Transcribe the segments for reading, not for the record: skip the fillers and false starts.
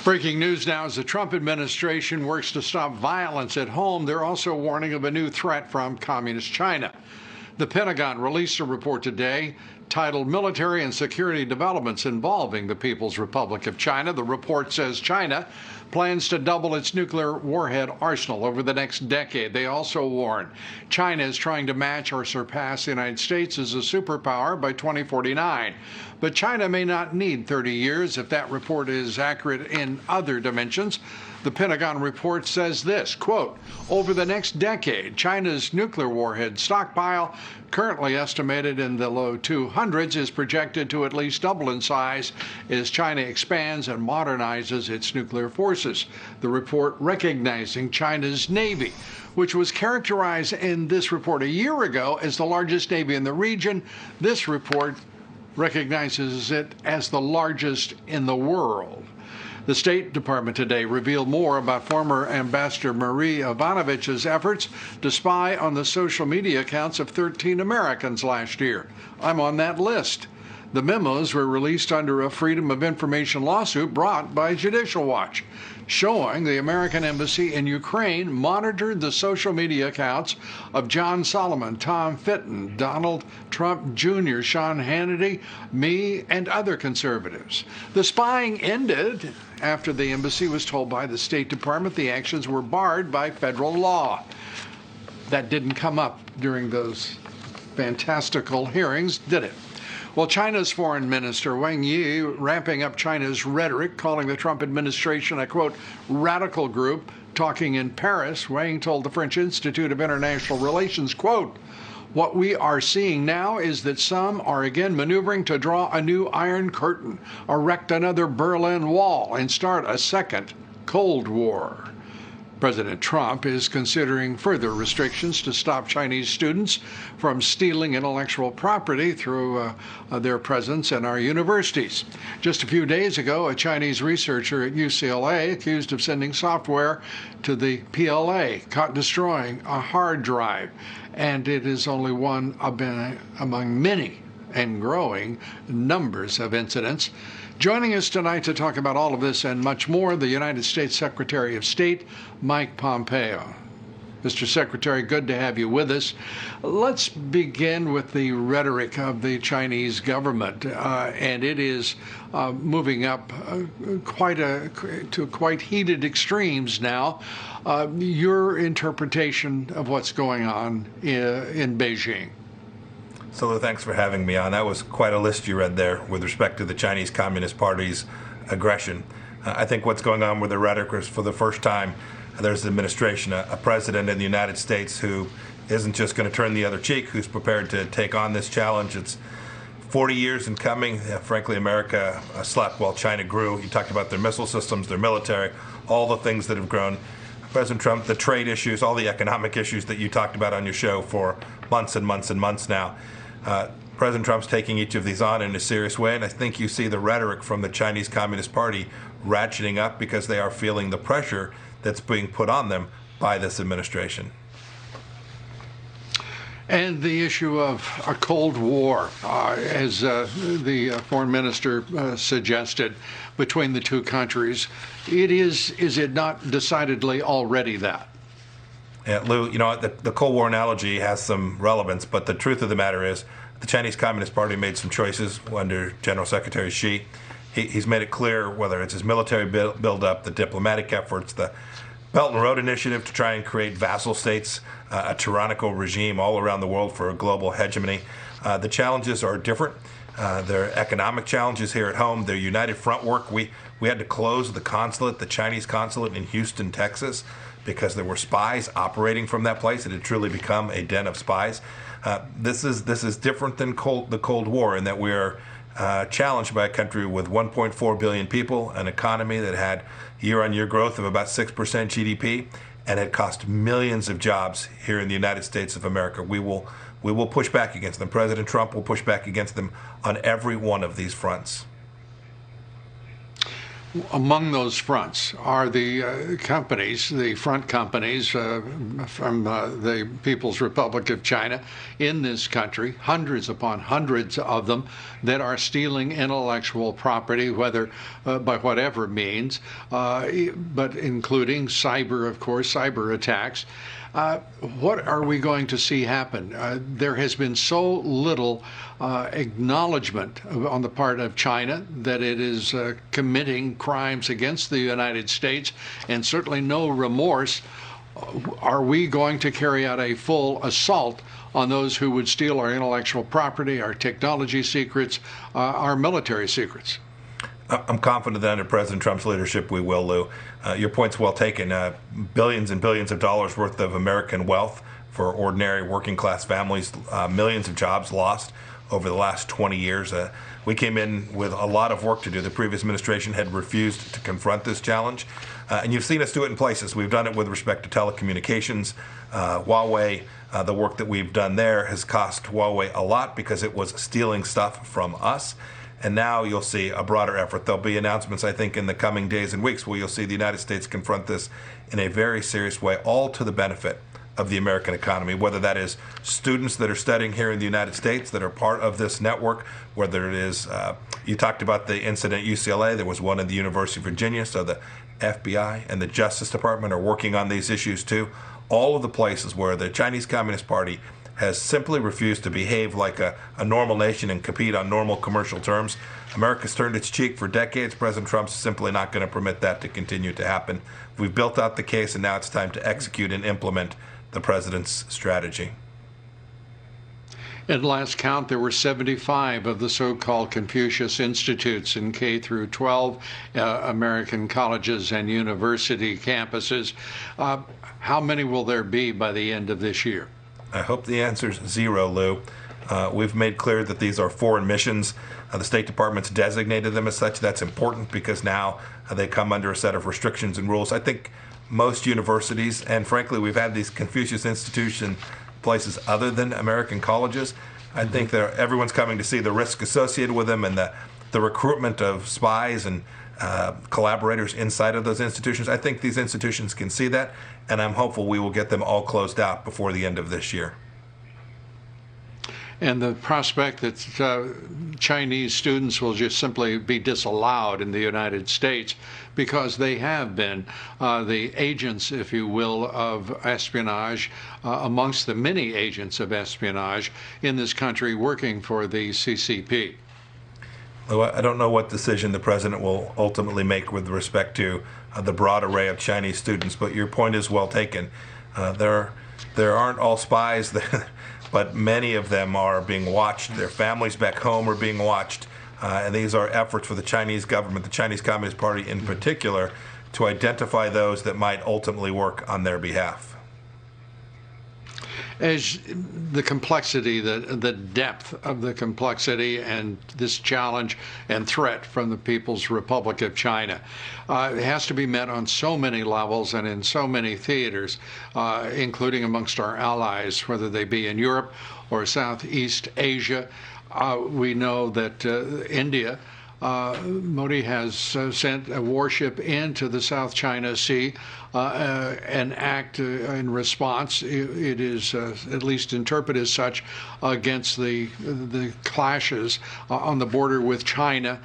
Breaking news now as the Trump administration works to stop violence at home. They're also warning of a new threat from Communist China. The Pentagon released a report today titled Military and Security Developments Involving the People's Republic of China. The report says China plans to double its nuclear warhead arsenal over the next decade. They also warn China is trying to match or surpass the United States as a superpower by 2049. But China may not need 30 years if that report is accurate in other dimensions. The Pentagon report says this, quote, over the next decade, China's nuclear warhead stockpile, currently estimated in the low 200s, is projected to at least double in size as China expands and modernizes its nuclear forces. The report recognizing China's Navy, which was characterized in this report a year ago as the largest Navy in the region. This report recognizes it as the largest in the world. The State Department today revealed more about former Ambassador Marie Yovanovitch's efforts to spy on the social media accounts of 13 Americans last year. I'm on that list. The memos were released under a Freedom of Information lawsuit brought by Judicial Watch, showing the American Embassy in Ukraine monitored the social media accounts of John Solomon, Tom Fitton, Donald Trump Jr., Sean Hannity, me, and other conservatives. The spying ended after the embassy was told by the State Department the actions were barred by federal law. That didn't come up during those fantastical hearings, did it? Well, China's Foreign Minister Wang Yi ramping up China's rhetoric, calling the Trump administration a, quote, radical group. Talking in Paris, Wang told the French Institute of International Relations, quote, what we are seeing now is that some are again maneuvering to draw a new Iron Curtain, erect another Berlin Wall, and start a second Cold War. President Trump is considering further restrictions to stop Chinese students from stealing intellectual property through their presence in our universities. Just a few days ago, a Chinese researcher at UCLA accused of sending software to the PLA caught destroying a hard drive, and it is only one among many and growing numbers of incidents. Joining us tonight to talk about all of this and much more, the United States Secretary of State, Mike Pompeo. Mr. Secretary, good to have you with us. Let's begin with the rhetoric of the Chinese government, and it is moving up to quite heated extremes now. Your interpretation of what's going on in Beijing. So, Lou, thanks for having me on. That was quite a list you read there with respect to the Chinese Communist Party's aggression. I think what's going on with the rhetoric is, for the first time, there's an administration, a president in the United States who isn't just going to turn the other cheek, who's prepared to take on this challenge. It's 40 years in coming. Frankly, America slept while China grew. You talked about their missile systems, their military, all the things that have grown. President Trump, the trade issues, all the economic issues that you talked about on your show for months and months and months now. President Trump's taking each of these on in a serious way, and I think you see the rhetoric from the Chinese Communist Party ratcheting up because they are feeling the pressure that's being put on them by this administration. And the issue of a Cold War, as the foreign minister suggested, between the two countries, is it not decidedly already that? Yeah, Lou, you know, the Cold War analogy has some relevance, but the truth of the matter is the Chinese Communist Party made some choices under General Secretary Xi. He's made it clear, whether it's his military buildup, the diplomatic efforts, the Belt and Road Initiative to try and create vassal states, a tyrannical regime all around the world for a global hegemony. The challenges are different. There are economic challenges here at home. Their United Front work. We had to close the consulate, the Chinese consulate in Houston, Texas, because there were spies operating from that place. It had truly become a den of spies. This is different than the Cold War in that we are challenged by a country with 1.4 billion people, an economy that had year-on-year growth of about 6% GDP, and it cost millions of jobs here in the United States of America. We will push back against them. President Trump will push back against them on every one of these fronts. Among those fronts are the companies, the front companies from the People's Republic of China in this country, hundreds upon hundreds of them, that are stealing intellectual property, whether by whatever means, but including cyber, of course, cyber attacks. What are we going to see happen? There has been so little acknowledgement on the part of China that it is committing crimes against the United States, and certainly no remorse. Are we going to carry out a full assault on those who would steal our intellectual property, our technology secrets, our military secrets? I'm confident that under President Trump's leadership we will, Lou. Your point's well taken. Billions and billions of dollars worth of American wealth for ordinary working class families, millions of jobs lost over the last 20 years. We came in with a lot of work to do. The previous administration had refused to confront this challenge. And you've seen us do it in places. We've done it with respect to telecommunications. Huawei, the work that we've done there has cost Huawei a lot because it was stealing stuff from us. And now you'll see a broader effort. There'll be announcements, I think, in the coming days and weeks where you'll see the United States confront this in a very serious way, all to the benefit of the American economy, whether that is students that are studying here in the United States that are part of this network, whether it is, you talked about the incident at UCLA, there was one at the University of Virginia, so the FBI and the Justice Department are working on these issues too. All of the places where the Chinese Communist Party has simply refused to behave like a normal nation and compete on normal commercial terms. America's turned its cheek for decades. President Trump's simply not going to permit that to continue to happen. We've built out the case, and now it's time to execute and implement the president's strategy. At last count, there were 75 of the so-called Confucius Institutes in K through 12 American colleges and university campuses. How many will there be by the end of this year? I hope the answer is 0, Lou. We've made clear that these are foreign missions. The State Department's designated them as such. That's important because now they come under a set of restrictions and rules. I think most universities, and frankly, we've had these Confucius Institution places other than American colleges. I think that everyone's coming to see the risk associated with them and the recruitment of spies and collaborators inside of those institutions. I think these institutions can see that, and I'm hopeful we will get them all closed out before the end of this year. And the prospect that Chinese students will just simply be disallowed in the United States because they have been the agents, if you will, of espionage amongst the many agents of espionage in this country working for the CCP. I don't know what decision the president will ultimately make with respect to the broad array of Chinese students, but your point is well taken. There aren't all spies, but many of them are being watched. Their families back home are being watched, and these are efforts for the Chinese government, the Chinese Communist Party in particular, to identify those that might ultimately work on their behalf. As the complexity, the depth of the complexity and this challenge and threat from the People's Republic of China, it has to be met on so many levels and in so many theaters, including amongst our allies, whether they be in Europe or Southeast Asia. We know that India, Modi has sent a warship into the South China Sea, an act in response. It is at least interpreted as such against the clashes on the border with China,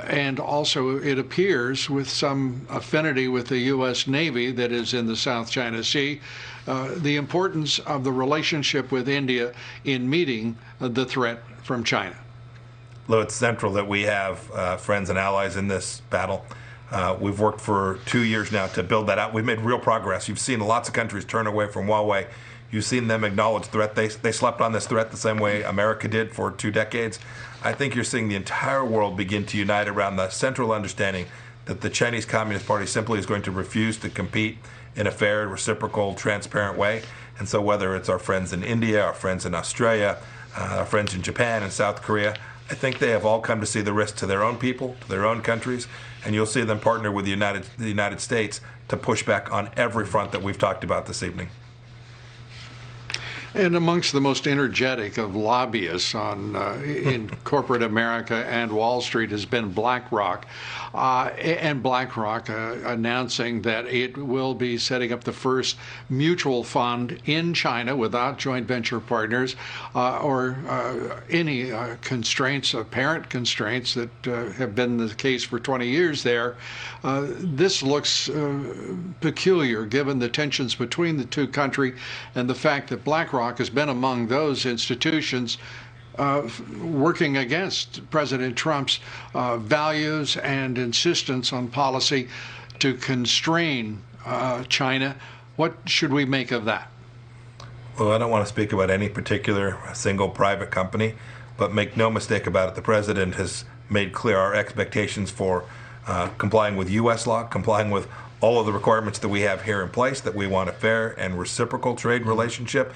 and also it appears with some affinity with the U.S. Navy that is in the South China Sea. The importance of the relationship with India in meeting the threat from China. Lou, it's central that we have friends and allies in this battle. We've worked for 2 years now to build that out. We've made real progress. You've seen lots of countries turn away from Huawei. You've seen them acknowledge threat. They slept on this threat the same way America did for 2 decades. I think you're seeing the entire world begin to unite around the central understanding that the Chinese Communist Party simply is going to refuse to compete in a fair, reciprocal, transparent way. And so whether it's our friends in India, our friends in Australia, our friends in Japan and South Korea, I think they have all come to see the risk to their own people, to their own countries, and you'll see them partner with the United States to push back on every front that we've talked about this evening. And amongst the most energetic of lobbyists in corporate America and Wall Street has been BlackRock. And BlackRock announcing that it will be setting up the first mutual fund in China without joint venture partners or any constraints, apparent constraints that have been the case for 20 years there. This looks peculiar given the tensions between the two countries and the fact that BlackRock has been among those institutions working against President Trump's values and insistence on policy to constrain China. What should we make of that? Well, I don't want to speak about any particular single private company, but make no mistake about it, the president has made clear our expectations for complying with U.S. law, complying with all of the requirements that we have here in place, that we want a fair and reciprocal trade relationship.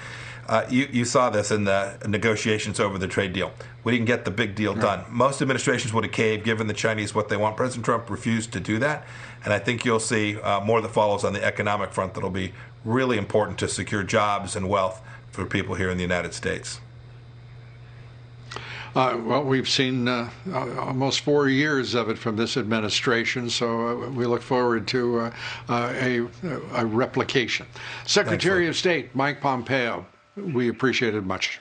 You saw this in the negotiations over the trade deal. We didn't get the big deal done. Most administrations would have caved, given the Chinese what they want. President Trump refused to do that. And I think you'll see more that follows on the economic front that'll be really important to secure jobs and wealth for people here in the United States. Well, we've seen almost 4 years of it from this administration, so we look forward to a replication. Secretary of State Mike Pompeo, we appreciate it much.